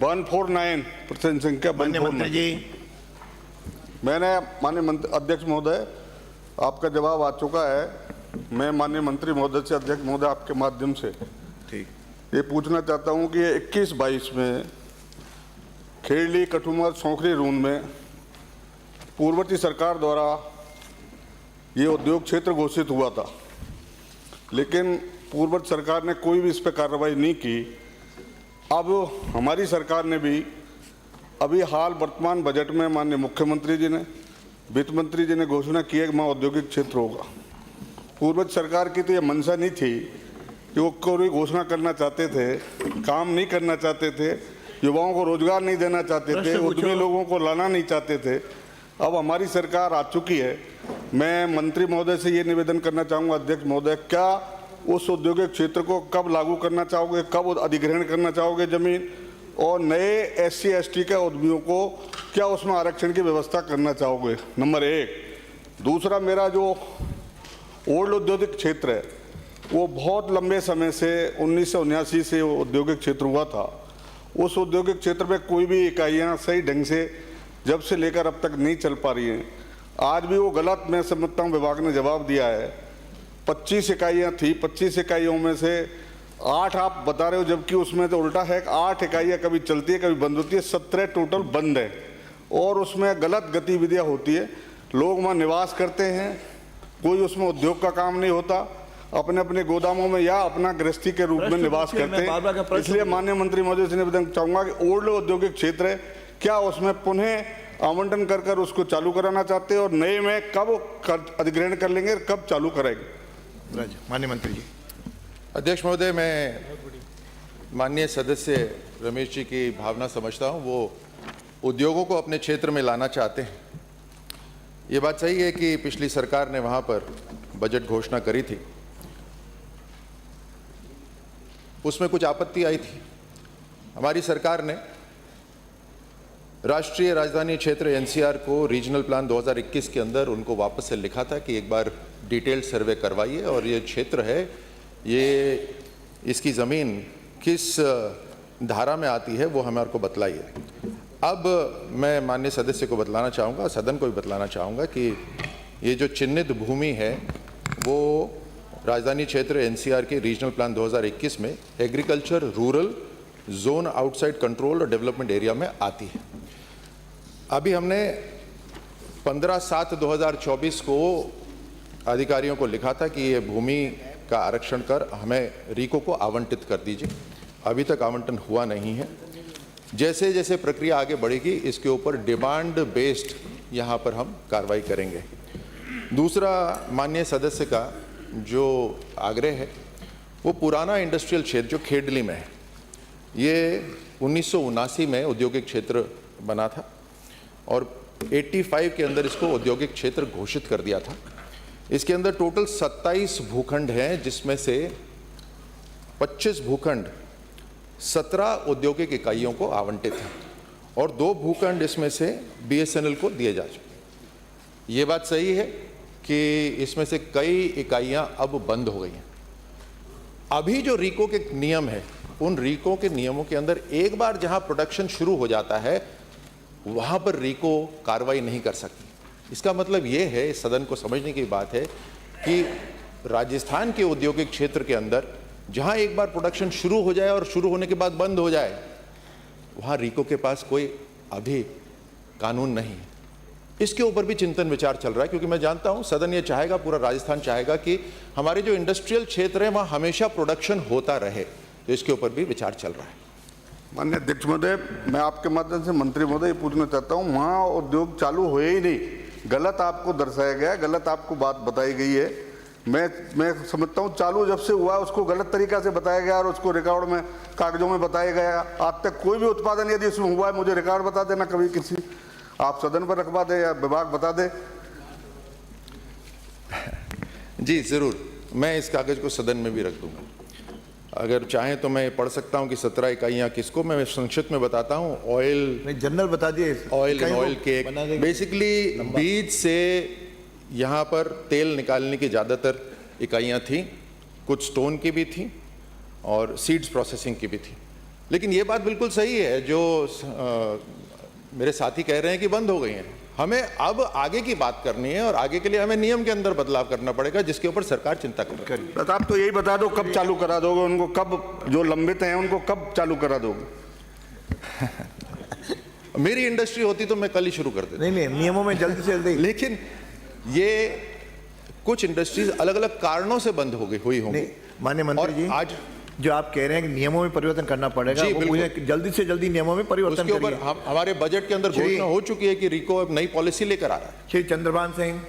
149% संख्या। माननीय मंत्री जी, मैंने माननीय अध्यक्ष महोदय आपका जवाब आ चुका है। मैं माननीय मंत्री महोदय से, अध्यक्ष महोदय आपके माध्यम से ठीक, ये पूछना चाहता हूं कि 21-22 में खेड़ी, कठुआ, सौंखरी, रून में पूर्ववर्ती सरकार द्वारा ये उद्योग क्षेत्र घोषित हुआ था, लेकिन पूर्ववर्ती सरकार ने कोई भी इस पर कार्रवाई नहीं की। अब हमारी सरकार ने भी अभी हाल वर्तमान बजट में माननीय मुख्यमंत्री जी ने, वित्त मंत्री जी ने घोषणा की है कि वहाँ औद्योगिक क्षेत्र होगा। पूर्ववर्ती सरकार की तो ये मंशा नहीं थी कि वो कोई घोषणा करना चाहते थे, काम नहीं करना चाहते थे, युवाओं को रोजगार नहीं देना चाहते थे, उद्यमी लोगों को लाना नहीं चाहते थे। अब हमारी सरकार आ चुकी है। मैं मंत्री महोदय से ये निवेदन करना चाहूँगा, अध्यक्ष महोदय, क्या उस औद्योगिक क्षेत्र को कब लागू करना चाहोगे, कब अधिग्रहण करना चाहोगे जमीन, और नए SC ST के उद्यमियों को क्या उसमें आरक्षण की व्यवस्था करना चाहोगे? नंबर 1। दूसरा, मेरा जो ओल्ड औद्योगिक क्षेत्र है वो बहुत लंबे समय से 1979 से औद्योगिक क्षेत्र हुआ था। उस औद्योगिक क्षेत्र में कोई भी इकाइयाँ सही ढंग से जब से लेकर अब तक नहीं चल पा रही हैं। आज भी वो गलत, मैं समझता हूँ, विभाग ने जवाब दिया है। 25 इकाइयाँ थी, 25 इकाइयों में से 8 आप बता रहे हो, जबकि उसमें तो उल्टा है। 8 इकाइयाँ कभी चलती है कभी बंद होती है, 17 टोटल बंद है और उसमें गलत गतिविधियाँ होती है। लोग वहाँ निवास करते हैं, कोई उसमें उद्योग का काम नहीं होता, अपने अपने गोदामों में या अपना गृहस्थी के रूप में निवास करते हैं। इसलिए माननीय मंत्री महोदय से निवेदन चाहूँगा कि ओल्ड औद्योगिक क्षेत्र है, क्या उसमें पुनः आवंटन कर उसको चालू कराना चाहते हैं, और नए में कब अधिग्रहण कर लेंगे, कब चालू कराएंगे? माननीय मंत्री जी। अध्यक्ष महोदय, मैं माननीय सदस्य रमेश जी की भावना समझता हूं। वो उद्योगों को अपने क्षेत्र में लाना चाहते हैं। ये बात सही है कि पिछली सरकार ने वहां पर बजट घोषणा करी थी, उसमें कुछ आपत्ति आई थी। हमारी सरकार ने राष्ट्रीय राजधानी क्षेत्र NCR को रीजनल प्लान 2021 के अंदर उनको वापस से लिखा था कि एक बार डिटेल्ड सर्वे करवाइए और ये क्षेत्र है, ये इसकी ज़मीन किस धारा में आती है वो हमारे को बतलाइए। अब मैं माननीय सदस्य को बतलाना चाहूँगा, सदन को भी बतलाना चाहूँगा कि ये जो चिन्हित भूमि है वो राजधानी क्षेत्र NCR के रीजनल प्लान 2021 में agriculture rural zone outside control और डेवलपमेंट एरिया में आती है। अभी हमने 15/7/2024 को अधिकारियों को लिखा था कि ये भूमि का आरक्षण कर हमें रीको को आवंटित कर दीजिए। अभी तक आवंटन हुआ नहीं है। जैसे जैसे प्रक्रिया आगे बढ़ेगी इसके ऊपर डिमांड बेस्ड यहाँ पर हम कार्रवाई करेंगे। दूसरा, माननीय सदस्य का जो आग्रह है वो पुराना इंडस्ट्रियल क्षेत्र जो खेडली में है, ये 1979 में औद्योगिक क्षेत्र बना था और 85 के अंदर इसको औद्योगिक क्षेत्र घोषित कर दिया था। इसके अंदर टोटल 27 भूखंड हैं, जिसमें से 25 भूखंड 17 औद्योगिक इकाइयों को आवंटित हैं और 2 भूखंड इसमें से BSNL को दिए जा चुके। ये बात सही है कि इसमें से कई इकाइयां अब बंद हो गई हैं। अभी जो रीको के नियम है, उन रीको के नियमों के अंदर एक बार जहां प्रोडक्शन शुरू हो जाता है वहां पर रीको कार्रवाई नहीं कर सकती। इसका मतलब ये है, इस सदन को समझने की बात है कि राजस्थान के औद्योगिक क्षेत्र के अंदर जहां एक बार प्रोडक्शन शुरू हो जाए और शुरू होने के बाद बंद हो जाए, वहां रीको के पास कोई अभी कानून नहीं है। इसके ऊपर भी चिंतन विचार चल रहा है, क्योंकि मैं जानता हूं सदन ये चाहेगा, पूरा राजस्थान चाहेगा कि हमारे जो इंडस्ट्रियल क्षेत्र है वहां हमेशा प्रोडक्शन होता रहे। तो इसके ऊपर भी विचार चल रहा है। माननीय अध्यक्ष महोदय, मैं आपके माध्यम से मंत्री महोदय पूछना चाहता हूँ, वहाँ उद्योग चालू हुए ही नहीं, गलत आपको दर्शाया गया, गलत आपको बात बताई गई है। मैं समझता हूँ चालू जब से हुआ उसको गलत तरीका से बताया गया और उसको रिकॉर्ड में, कागजों में बताया गया। आज तक कोई भी उत्पादन यदि उसमें हुआ है, मुझे रिकॉर्ड बता देना, कभी किसी आप सदन पर रखवा दे या विभाग बता दे। जी जरूर, मैं इस कागज को सदन में भी रख दूंगा। अगर चाहें तो मैं पढ़ सकता हूं कि 17 इकाइयां किसको, मैं संक्षिप्त में बताता हूं। ऑयल, जनरल बता दिए, ऑयल केक, बेसिकली बीज से यहाँ पर तेल निकालने की ज़्यादातर इकाइयाँ थी, कुछ स्टोन की भी थी और सीड्स प्रोसेसिंग की भी थी। लेकिन ये बात बिल्कुल सही है जो मेरे साथी कह रहे हैं कि बंद हो गई हैं। हमें अब आगे की बात करनी है और आगे के लिए हमें नियम के अंदर बदलाव करना पड़ेगा, जिसके ऊपर सरकार चिंता कर रही है। आप तो यही बता दो कब चालू करा दोगे उनको, कब जो लंबित हैं उनको कब चालू करा दोगे? मेरी इंडस्ट्री होती तो मैं कल ही शुरू कर देता। नहीं, नियमों में जल्दी से जल्दी। लेकिन ये कुछ इंडस्ट्रीज अलग अलग कारणों से बंद हो गई हुई होंगी। माननीय मंत्री जी, आज जो आप कह रहे हैं कि नियमों में परिवर्तन करना पड़ेगा, जी, वो बिल्कुल। मुझे जल्दी से जल्दी नियमों में परिवर्तन उसके ऊपर करिए। हमारे बजट के अंदर श्री- घोषणा हो चुकी है कि रिको अब नई पॉलिसी लेकर आ रहा है। श्री चंद्रभान सिंह।